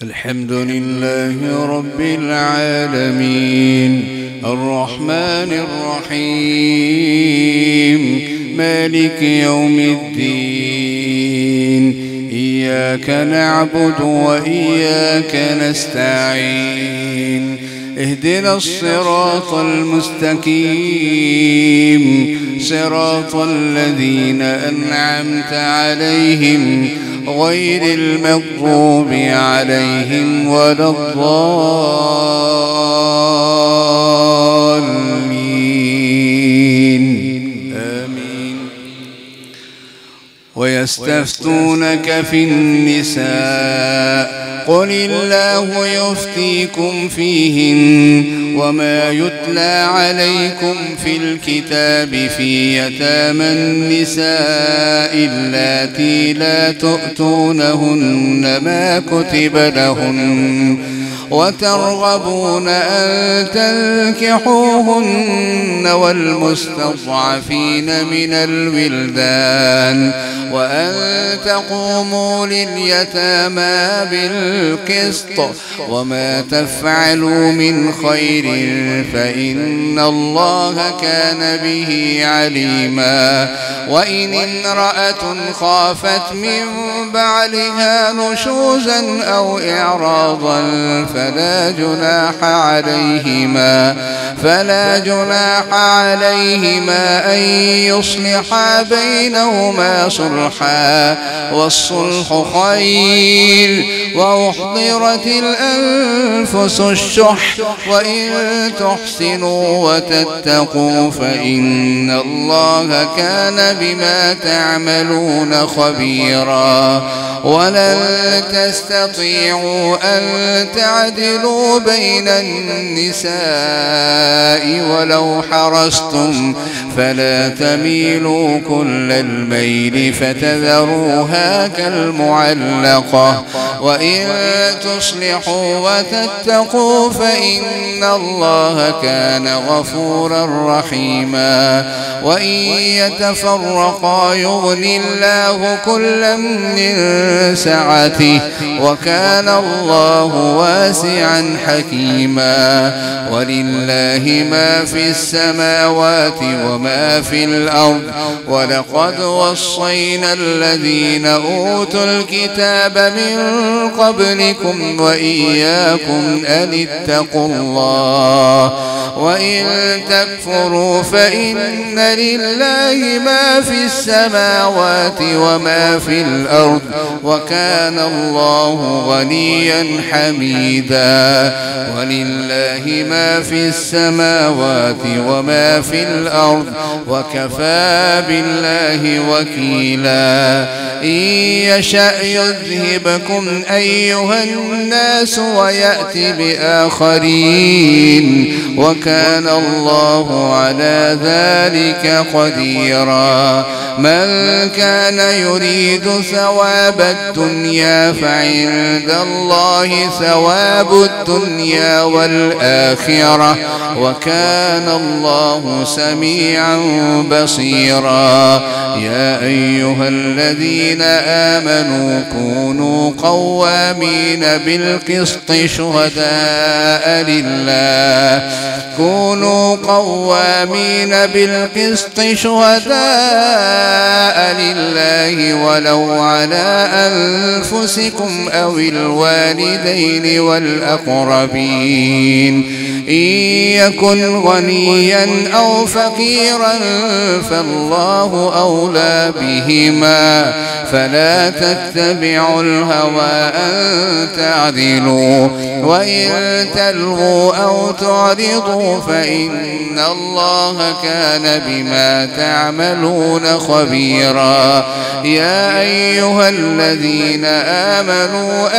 الحمد لله رب العالمين الرحمن الرحيم مالك يوم الدين إياك نعبد وإياك نستعين اهدنا الصراط المستقيم صراط الذين أنعمت عليهم غير المغضوب عليهم ولا الضالين آمين. ويستفتونك في النساء قل الله يفتيكم فيهن وما يتلى عليكم في الكتاب في يتامى النساء اللاتي لا تؤتونهن ما كتب لهن وترغبون أن تنكحوهن والمستضعفين من الولدان وأن تقوموا لليتامى بالقسط وما تفعلوا من خير فإن الله كان به عليما. وإن امرأة خافت من بعلها نشوزا أو إعراضا فلا جناح عليهما أن يصلحا بينهما صلحا والصلح خير. وأحضرت الأنفس الشح وإن تحسنوا وتتقوا فإن الله كان بما تعملون خبيرا. ولن تستطيعوا أن تعدلوا بين النساء ولو حرصتم فلا تميلوا كل الميل فتذروها كالمعلقة. وإن تصلحوا وتتقوا فإن الله كان غفورا رحيما. وإن يتفرقا يغني الله كلا من سعته وكان الله واسعا حكيما. ولله ما في السماوات وما في الأرض ولقد وصينا الذين أوتوا الكتاب من قبلكم وإياكم أن اتقوا الله. وإن تكفروا فإن لله ما في السماوات وما في الأرض وكان الله غنيا حميدا. ولله ما في السماوات وما في الأرض وكفى بالله وكيلا. إن يشأ يذهبكم أيها الناس ويأتي بآخرين وكان الله على ذلك قديرا. من كان يريد ثواب الدنيا فعند الله ثواب الدنيا والآخرة وكان الله سميعا بصيرا. يا أيها الذين آمنوا كونوا قوامين بالقسط شهداء لله ولو على أنفسكم أو الوالدين والأقربين. إن يكن غنيا أو فقيرا فالله أولى بهما فلا تتبعوا الهوى أن تعدلوا. وإن تلغوا أو تعرضوا فإن الله كان بما تعملون خبيرا. يا أيها الذين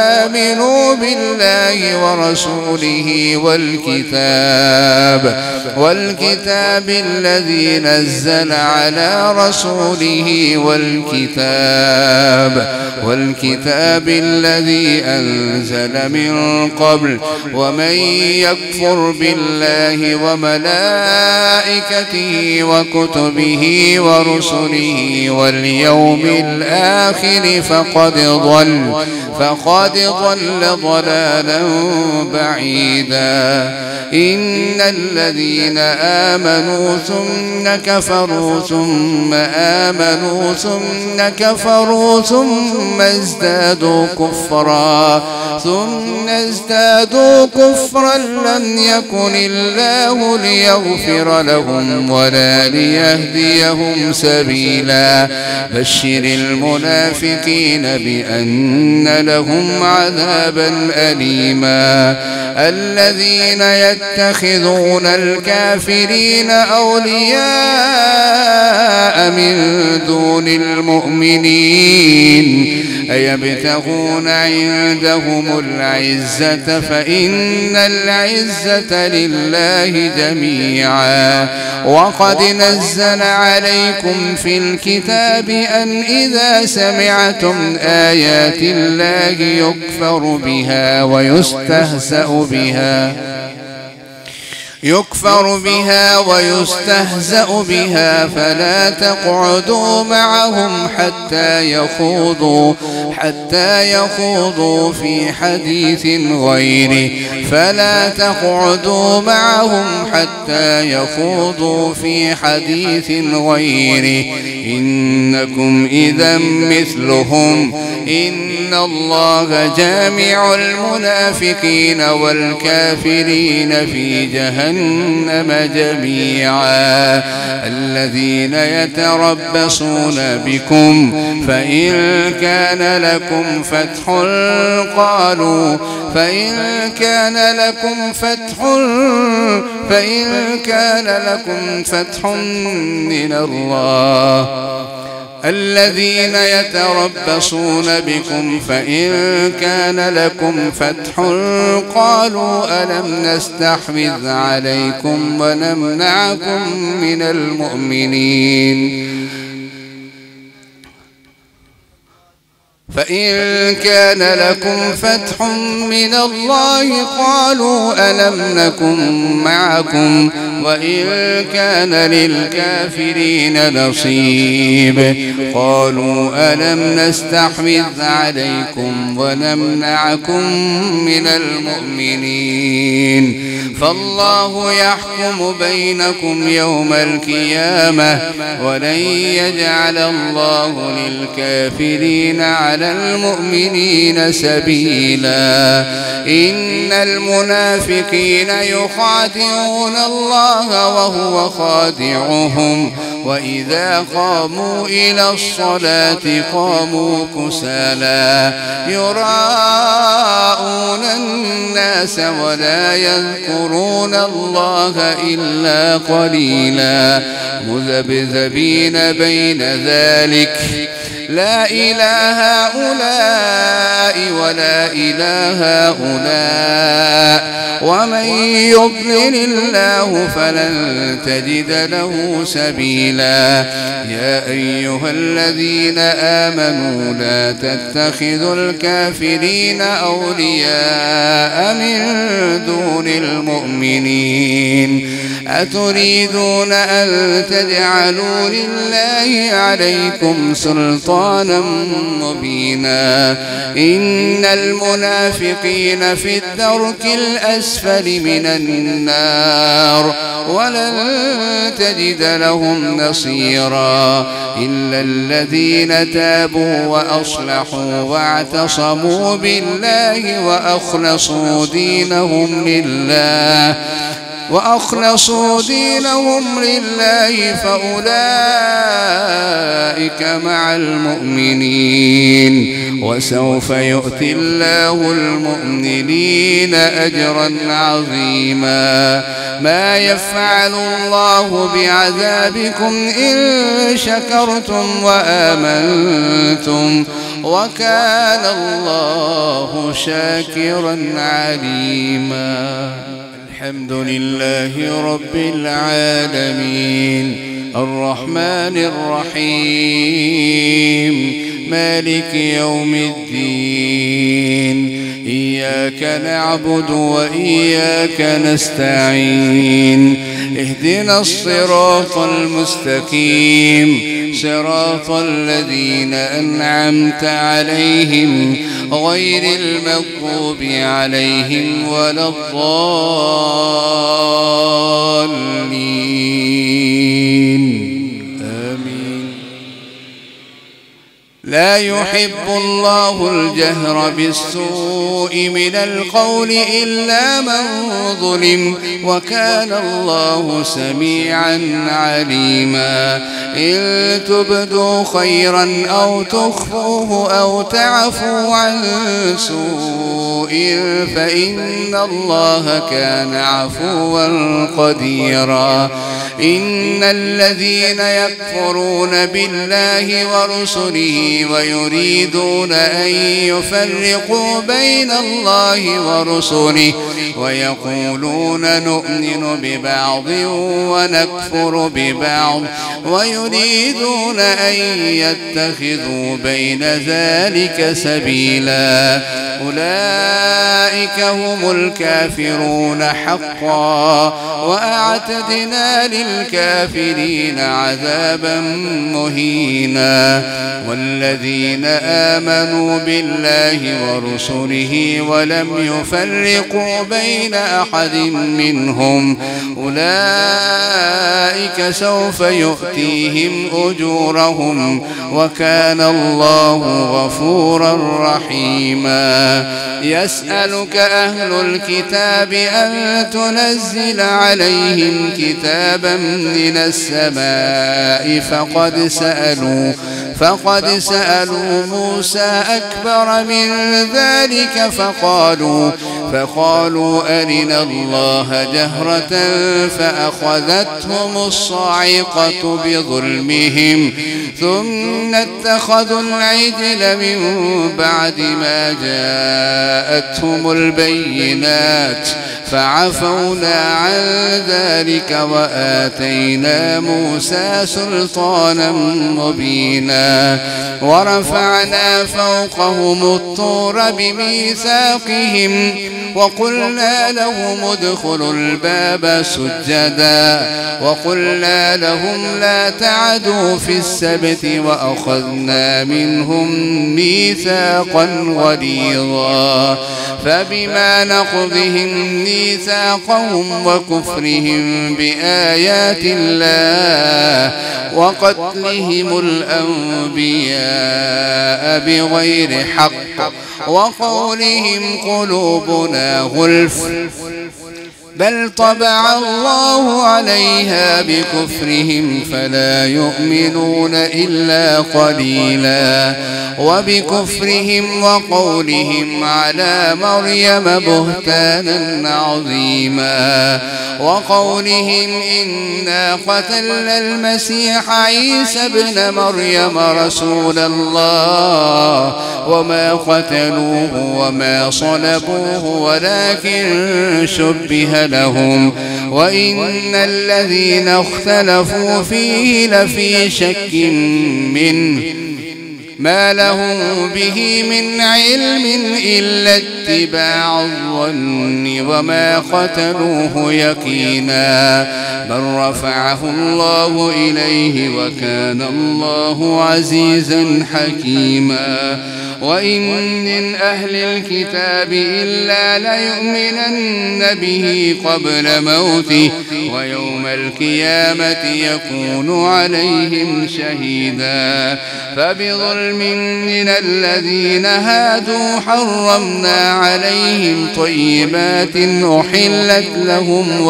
آمنوا بالله ورسوله والكتاب الذي نزل على رسوله والكتاب الذي أنزل من قبل ومن يكفر بالله وملائكته وكتبه ورسله واليوم الآخر فقد ضل ضلالا بعيدا. إن الذين آمنوا ثم كفروا ثم آمنوا ثم كفروا ثم ازدادوا كفرا لم يكن الله ليغفر لهم ولا ليهديهم سبيلا. بشر المنافقين بأن لهم عذابا أليما. الذين يتخذون الكافرين أولياء من دون المؤمنين أيبتغون عندهم العزة فإن العزة لله جميعا. وقد نزل عليكم في الكتاب أن إذا سمعتم آيات الله يكفر بها ويستهزأ بها فلا تقعدوا معهم حتى يخوضوا في حديث غيره إنكم إذا مثلهم إن الله جامع المنافقين والكافرين في جهنم جميعا. الذين يتربصون بكم فإن كان لكم فتح من الله الذين يتربصون بكم فإن كان لكم فتح قالوا ألم نستحوذ عليكم ونمنعكم من المؤمنين فإن كان لكم فتح من الله قالوا ألم نكن معكم وإن كان للكافرين نصيب قالوا ألم نستحوذ عليكم ونمنعكم من المؤمنين فالله يحكم بينكم يوم القيامة ولن يجعل الله للكافرين على المؤمنين سبيلا. إن المنافقين يخادعون الله وهو خادعهم وإذا قاموا إلى الصلاة قاموا كسالى يراءون الناس ولا يذكرون الله إلا قليلا مذبذبين بين ذلك لا إله هؤلاء ولا إله هؤلاء ومن يضلل الله فلن تجد له سبيلا. يا أيها الذين آمنوا لا تتخذوا الكافرين أولياء من دون المؤمنين أتريدون أن تجعلوا لله عليكم سلطانا مبينا. إن المنافقين في الدرك الأسفل من النار ولن تجد لهم نصيرا إلا الذين تابوا وأصلحوا واعتصموا بالله وأخلصوا دينهم لله فأولئك مع المؤمنين وسوف يؤتي الله المؤمنين أجرا عظيما. ما يفعل الله بعذابكم إن شكرتم وآمنتم وكان الله شاكرا عليما. الحمد لله رب العالمين الرحمن الرحيم مالك يوم الدين إياك نعبد وإياك نستعين اهدنا الصراط المستقيم صراط الذين أنعمت عليهم غير المغضوب عليهم ولا الضالين آمين. لا يحب الله الجهر بالسوء من القول إلا من ظلم وكان الله سميعا عليما. إن تبدوا خيرا أو تخفوه أو تعفوا عن سوء فإن الله كان عفوا قديرا. إن الذين يكفرون بالله ورسله ويريدون أن يفرقوا بين الله ورسله ويقولون نؤمن ببعض ونكفر ببعض ويريدون أن يتخذوا بين ذلك سبيلا أولئك هم الكافرون حقا وأعتدنا للكافرين عذابا مهينا. والذين آمنوا بالله ورسله ولم يفرقوا بين أحد منهم أولئك سوف يؤتيهم أجورهم وكان الله غفورا رحيما. يسألك أهل الكتاب أن تنزل عليهم كتابا من السماء فقد سألوا موسى أكبر من ذلك فقالوا أرنا الله جهرة فأخذتهم الصاعقة بظلمهم ثم اتخذوا العجل من بعد ما جاءتهم البينات فعفونا عن ذلك وآتينا موسى سلطانا مبينا. ورفعنا فوقهم الطور بميثاقهم وقلنا لهم ادخلوا الباب سجدا وقلنا لهم لا تعدوا في السبت وأخذنا منهم ميثاقا غليظا. فبما نقضهم ميثاقهم وكفرهم بآيات الله وقتلهم الأنبياء بغير حق وقولهم قلوبنا غلف بل طبع الله عليها بكفرهم فلا يؤمنون إلا قليلا. وبكفرهم وقولهم على مريم بهتانا عظيما وقولهم إنا قتلنا المسيح عيسى ابن مريم رسول الله وما قتلوه وما صلبوه ولكن شبه لهم وإن الذين اختلفوا فيه لفي شك منه ما لهم به من علم إلا اتباع الظن وما قتلوه يقينا بل رفعه الله إليه وكان الله عزيزا حكيما. وإن من أهل الكتاب إلا ليؤمنن به قبل موته ويوم القيامة يكون عليهم شهيدا. فبظلم من الذين هادوا حرمنا عليهم طيبات أحلت لهم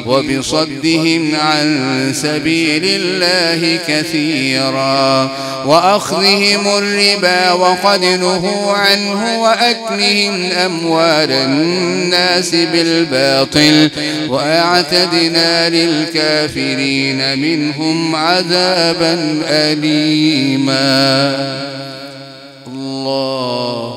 وبصدهم عن سبيل الله كثيرا وأخذهم الربا وقد نهوا عنه وأكلهم أموال الناس بالباطل وأعتدنا للكافرين منهم عذابا أليما. الله